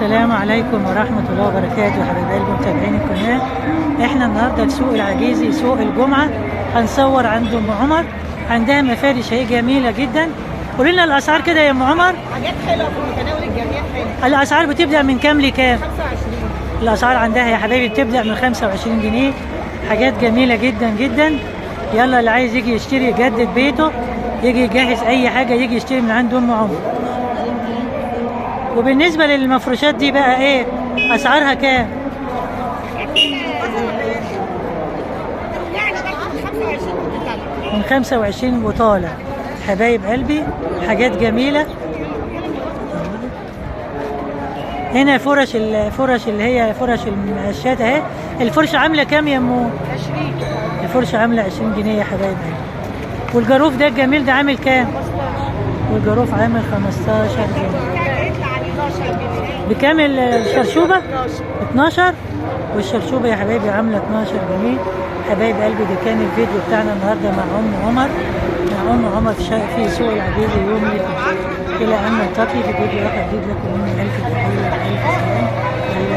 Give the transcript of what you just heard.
السلام عليكم ورحمة الله وبركاته يا حبايب قلبي متابعين القناة. احنا النهارده في سوق العجيزي، سوق الجمعة. هنصور عند ام عمر، عندها مفارش اهي جميلة جدا. قولي لنا الاسعار كده يا ام عمر. حاجات حلوه في متناول الجميع. حلوه. الاسعار بتبدأ من كام لكام؟ 25. الاسعار عندها يا حبايبي بتبدأ من 25 جنيه. حاجات جميلة جدا جدا. يلا اللي عايز يجي يشتري يجدد بيته، يجي يجهز اي حاجة، يجي يشتري من عند ام عمر. وبالنسبة للمفروشات دي بقى ايه اسعارها كام؟ يعني من 25 وطالع حبايب قلبي. حاجات جميلة. هنا الفرش اللي هي فرش المقشات اهي. الفرشة عاملة كام يا امو؟ 20. الفرشة عاملة 20 جنيه يا حبايب قلبي. والجاروف ده الجميل ده عامل كام؟ والجاروف عامل 15 جنيه. بكام الشرشوبة؟ 12. والشرشوبة يا حبايبي عاملة 12 جنيه. حبايب قلبي ده كان الفيديو بتاعنا النهارده مع ام عمر في سوق العجيزي يوم الإلى أن نلتقي في فيديو آخر جديد. لكم مني ألف تحية وألف سلام.